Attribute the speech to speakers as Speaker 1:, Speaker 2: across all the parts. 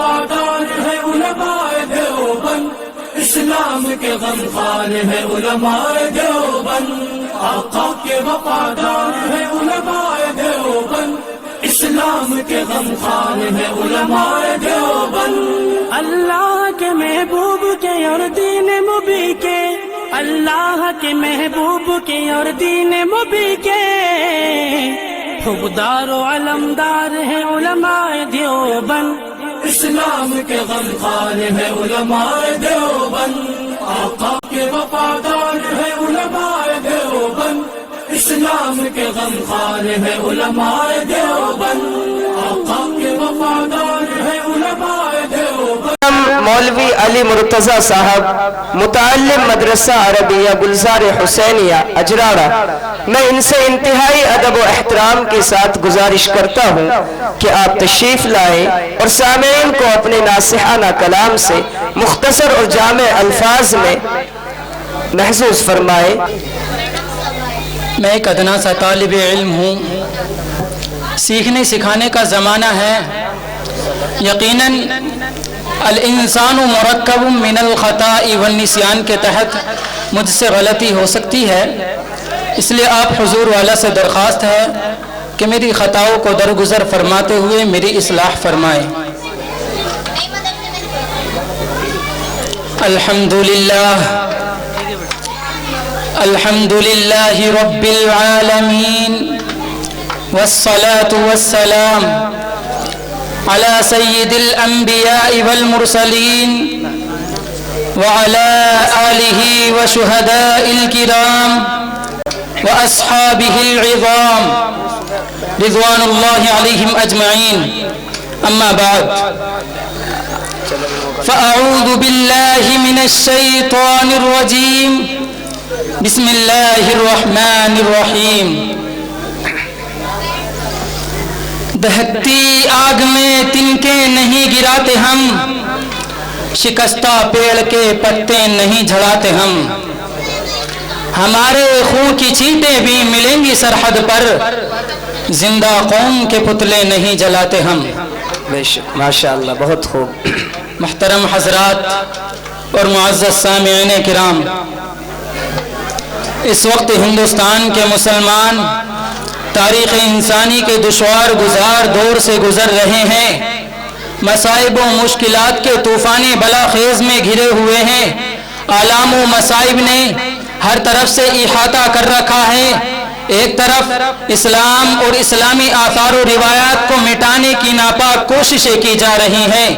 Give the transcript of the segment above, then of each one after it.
Speaker 1: وفادار ہے علماء دیوبند، اسلام کے غمخوار ہے علماء دیوبند، آقا کے وفادار ہے علماء دیوبند، اسلام کے غمخوار ہے علماء دیوبند۔
Speaker 2: اللہ کے محبوب کے اور دین مبی کے، اللہ کے محبوب کے اور دین مبی کے حبدار و علمدار ہے علماء دیوبند،
Speaker 1: اسلام کے غمخوار ہے علماء دیوبند، آقا کے وفادار ہے علماء دیوبند، اسلام کے غمخوار ہے علماء دیوبند، آقا کے وفادار ہے علماء دیوبند۔
Speaker 3: مولوی علی مرتضی صاحب، متعلم مدرسہ عربیہ گلزار حسینیہ اجراڑہ، میں ان سے انتہائی ادب و احترام کے ساتھ گزارش کرتا ہوں کہ آپ تشریف لائیں اور سامعین کو اپنے ناصحانہ کلام سے مختصر اور جامع الفاظ میں محظوظ فرمائیں۔
Speaker 4: میں ایک ادنا سا طالب علم ہوں، سیکھنے سکھانے کا زمانہ ہے۔ یقیناً الانسان مرکب من الخطاء والنسیان کے تحت مجھ سے غلطی ہو سکتی ہے، اس لیے آپ حضور والا سے درخواست ہے کہ میری خطاؤں کو درگزر فرماتے ہوئے میری اصلاح فرمائیں۔ الحمدللہ رب العالمین والصلاة والسلام على سيد الأنبياء والمرسلين وعلى آله وشهداء الكرام وأصحابه العظام رضوان الله عليهم أجمعين، أما بعد، فأعوذ بالله من الشيطان الرجيم، بسم الله الرحمن الرحيم۔ دہکتی آگ میں تنکے نہیں گراتے ہم، شکستہ پیڑ کے پتے نہیں جھڑاتے ہم، ہمارے خون کی چیٹیں بھی ملیں گی سرحد پر، زندہ قوم کے پتلے نہیں جلاتے ہم۔
Speaker 3: ماشاءاللہ، بہت خوب۔
Speaker 4: محترم حضرات اور معزز سامعین کرام، اس وقت ہندوستان کے مسلمان تاریخ انسانی کے دشوار گزار دور سے گزر رہے ہیں، مصائب و مشکلات کے طوفان بلاخیز میں گھرے ہوئے ہیں، آلام و مصائب نے ہر طرف سے احاطہ کر رکھا ہے۔ ایک طرف اسلام اور اسلامی آثار و روایات کو مٹانے کی ناپاک کوششیں کی جا رہی ہیں،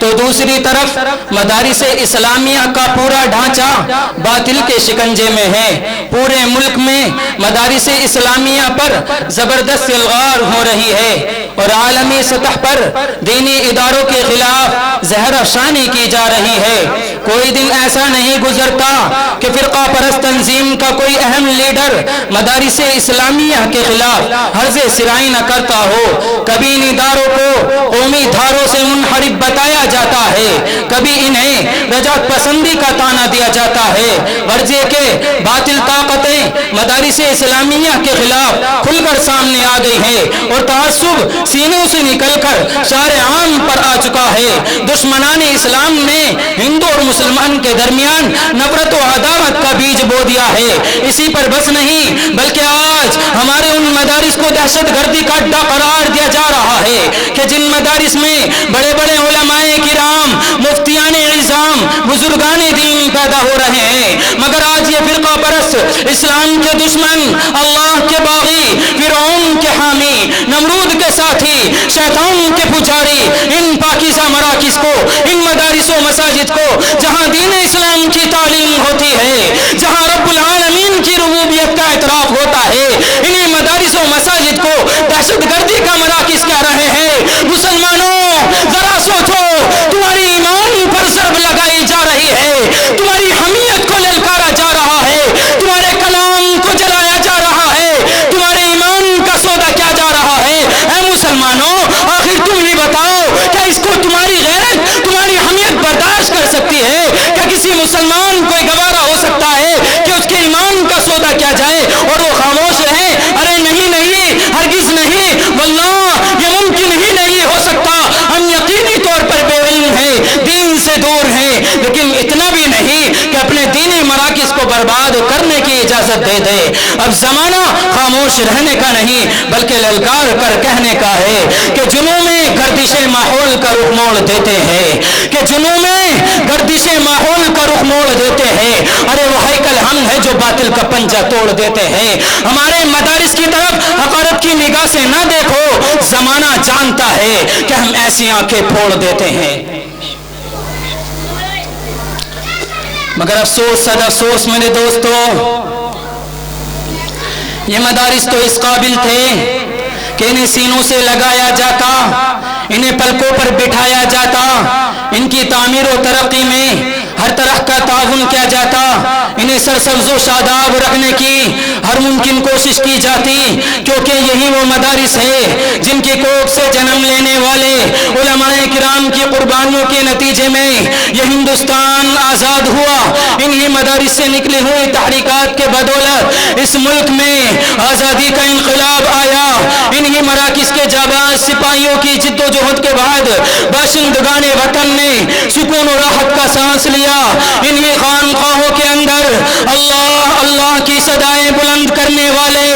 Speaker 4: تو دوسری طرف مدارس اسلامیہ کا پورا ڈھانچہ باطل کے شکنجے میں ہے۔ پورے ملک میں مدارس اسلامیہ پر زبردست الغار ہو رہی ہے اور عالمی سطح پر دینی اداروں کے خلاف زہر افشانی کی جا رہی ہے۔ کوئی دن ایسا نہیں گزرتا کہ فرقہ پرست تنظیم کا کوئی اہم لیڈر مدارس اسلامیہ کے خلاف حرز سرائی نہ کرتا ہو۔ کبھی ان اداروں کو قومی دھاروں سے منحرف بتایا جاتا ہے، کبھی انہیں رجعت پسندی کا طعنہ دیا جاتا ہے، ورجے کے باطل طاقتیں مدارس اسلامیہ کے خلاف کھل کر سامنے آ گئی ہے اور تعصب سینوں سے نکل کر شارع عام پر آ چکا ہے۔ دشمنان اسلام نے ہندو اور مسلمان کے درمیان نفرت و عداوت کا بیج بو دیا ہے۔ اسی پر بس نہیں بلکہ آج ہمارے ان مدارس کو دہشت گردی کا اڈا قرار دیا جا رہا ہے کہ جن مدارس میں بڑے بڑے علماء کرام، مفتیان عظام، بزرگان دین پیدا ہو رہے ہیں، مگر آج یہ فرقہ پرست اسلام کے دشمن، اللہ کے باغی، فرعون کے حامی، نمرود کے ساتھی، شیطان کے پجاری، ان پاکیزہ مراکز کو، ان مدارس و مساجد کو جہاں دین اسلام کی تعلیم ہوتی ہے، جہاں رب العالمین کی ربوبیت کا اعتراف ہوتا ہے، انہیں مدارس و مساجد کو دہشت گردی کا مراکز کہہ رہے ہیں۔ مسلمانوں ذرا سوچو، تمہاری ایمان پر ضرب لگائی جا رہی ہے، تمہاری حمیت کو للکارا جا رہا ہے، تمہارے کلام کو جلایا جا رہا ہے، تمہارے ایمان کا سودا کیا جا رہا ہے۔ اے مسلمانوں، آخر تم ہی بتاؤ، کیا اس کو تمہاری غیرت، تمہاری حمیت برداشت کر سکتی ہے؟ کیا کسی مسلمان کو گوارا ہو سکتا ہے کہ اس کے ایمان کا سودا کیا جائے اور وہ خاموش رہے؟ ارے نہیں نہیں، ہرگز نہیں۔ اجازت دے دے۔ اب زمانہ خاموش رہنے کا نہیں بلکہ للکار کر کہنے کا ہے کہ جنوں میں گردش ماحول کا رخ موڑ دیتے ہیں، کہ جنوں میں گردش ماحول کا رخ موڑ دیتے ہیں۔ ارے وہ ہیکل ہم ہے جو باطل کا پنجہ توڑ دیتے ہیں۔ ہمارے مدارس کی طرف حقارت کی نگاہ سے نہ دیکھو، زمانہ جانتا ہے کہ ہم ایسی آنکھیں پھوڑ دیتے ہیں۔ مگر افسوس صد افسوس میرے دوستو، یہ مدارس تو اس قابل تھے کہ انہیں سینوں سے لگایا جاتا، انہیں پلکوں پر بٹھایا جاتا، ان کی تعمیر و ترقی میں ہر طرح کا تعاون کیا جاتا، انہیں سرسبز و شاداب رکھنے کی ہر ممکن کوشش کی جاتی، کیونکہ یہی وہ مدارس ہے جن کی کوکھ سے جنم لینے والے علماء کرام کی قربانیوں کے نتیجے میں یہ ہندوستان آزاد ہوا۔ انہی مدارس سے نکلی ہوئی تحریکات کے بدولت اس ملک میں آزادی کا انقلاب آیا۔ انہی مراکز کے جاباز سپاہیوں کی جد و جہد کے بعد باشندگان وطن نے سکون و راحت کا سانس لیا۔ انہی خانقاہوں کے اندر اللہ اللہ کی صدائیں بلند کرنے والے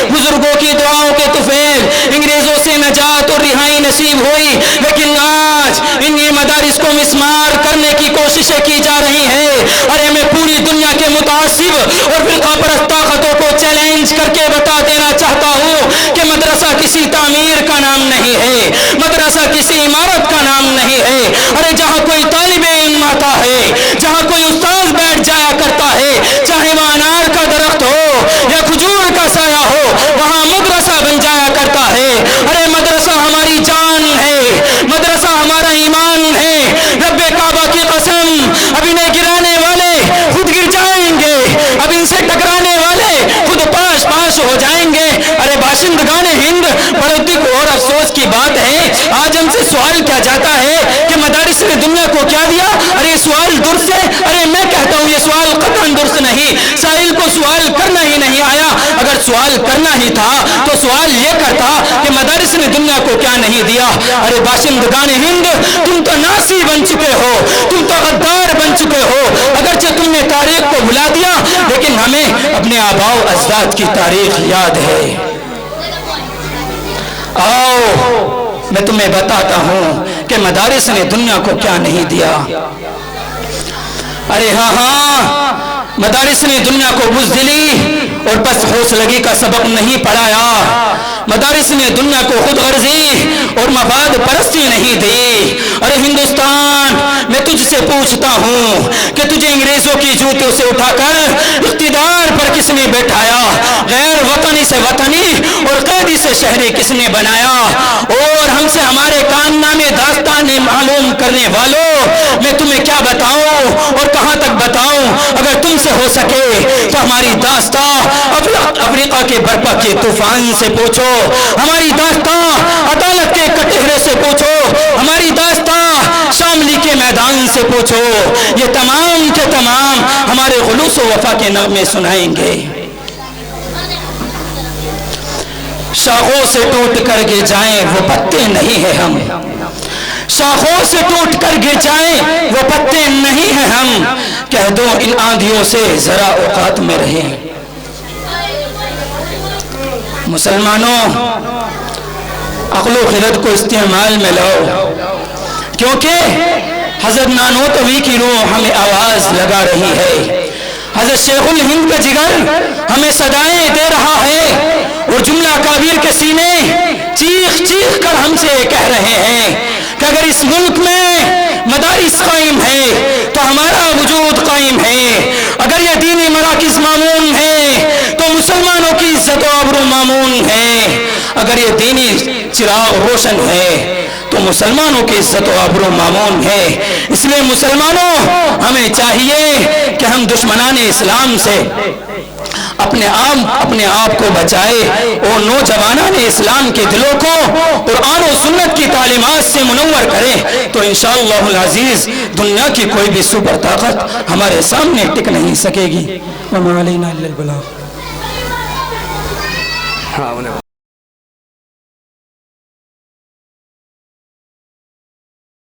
Speaker 4: بزرگوں کی دعاؤں کے طفیل انگریزوں سے نجات اور رہائی نصیب ہوئی، لیکن آج انہی مدارس کو مسمار کرنے کی کوششیں کی جا رہی ہیں۔ ارے میں پوری دنیا کے متعصب اور فرقہ پرست طاقتوں کو چیلنج کر کے بتا دینا چاہتا ہوں کہ مدرسہ کسی تعمیر کا نام نہیں ہے، مدرسہ کسی عمارت کا نام نہیں ہے۔ ارے جہاں کوئی طالب علم آتا ہے، جہاں کوئی استاذ بیٹھ جایا کرتا ہے، چاہے وہ انار کا درخت ہو یا کھجور کا سایہ ہو، وہاں مدرسہ بن جایا کرتا ہے۔ ارے مدرسہ ہماری جان ہے، مدرسہ ہمارا ایمان ہے۔ رب کعبہ کی قسم، اب انہیں گرانے والے خود گر جائیں گے، اب ان سے ٹکرانے والے خود پاش پاش ہو جائیں گے۔ ارے باشندگان ہند، بڑے دکھ اور افسوس کی بات ہے، آج ہم سے سوال کیا جاتا ہے کہ مدارس نے دنیا کو کیا دیا؟ ارے سوال درست ہے؟ ارے میں کہتا ہوں یہ سوال قطعاً درست نہیں، سائل کو سوال کرنا ہی نہیں آیا۔ اگر سوال کرنا ہی تھا تو سوال یہ کرتا کہ مدارس نے دنیا کو کیا نہیں دیا۔ ارے باشندگان ہند، تم تو ناسی بن چکے ہو، تم تو غدار بن چکے ہو۔ اگرچہ تم نے تاریخ کو بھلا دیا، لیکن ہمیں اپنے آباء و اجداد کی تاریخ یاد ہے۔ آؤ میں تمہیں بتاتا ہوں کہ مدارس نے دنیا کو کیا نہیں دیا۔ ارے ہاں مدارس نے دنیا کو بزدلی اور پس حوصلگی کا سبق نہیں پڑھایا، مدارس نے دنیا کو خود غرضی اور مفاد پرستی نہیں دی۔ ارے ہندوستان، میں تجھ سے پوچھتا ہوں کہ تجھے انگریزوں کی جوتوں سے اٹھا کر اقتدار پر کس نے بٹھایا؟ غیر وطنی سے وطنی اور قیدی سے شہری کس نے بنایا؟ اور ہم سے ہمارے کام نامے داستان معلوم کرنے والوں، میں تمہیں کیا بتاؤں اور کہاں تک بتاؤں؟ اگر تم سے ہو سکے تو ہماری داستان افریقہ کے برپا کے طوفان سے پوچھو، ہماری داستان عدالت کے کٹہرے سے پوچھو، ہماری داستان شاملی کے میدان سے پوچھو۔ یہ تمام کے تمام ہمارے خلوص و وفا کے نغمے سنائیں گے۔ شاخوں سے ٹوٹ کر گر جائیں وہ پتے نہیں ہیں ہم، شاخوں سے ٹوٹ کر گر جائیں وہ پتے نہیں ہیں ہم، کہہ دو ان آندھیوں سے ذرا اوقات میں رہیں۔ مسلمانوں، عقل و خرد کو استعمال میں لاؤ، کیونکہ حضرت نانوتوی کی روح ہمیں آواز لگا رہی ہے، حضرت شیخ الہند کا جگر ہمیں صدائیں دے رہا ہے، اور جملہ کابیر کے سینے چیخ چیخ کر ہم سے کہہ رہے ہیں کہ اگر اس ملک میں مدارس قائم ہے تو ہمارا وجود قائم ہے، اگر یہ دینی مراکز مامون ہے تو مسلمانوں کی عزت و آبرو مامون ہے، اگر یہ دینی چراغ روشن ہے تو مسلمانوں کی عزت و آبرو مامون ہے۔ اس لیے مسلمانوں، ہمیں چاہیے کہ ہم دشمنان اسلام سے اپنے آپ کو بچائے اور نوجوانان اسلام کے دلوں کو قرآن و سنت کی تعلیمات سے منور کریں، تو انشاءاللہ العزیز دنیا کی کوئی بھی سپر طاقت ہمارے سامنے ٹک نہیں سکے گی۔ وَمَا عَلَيْنَا إِلَّا الْبَلَاغُ۔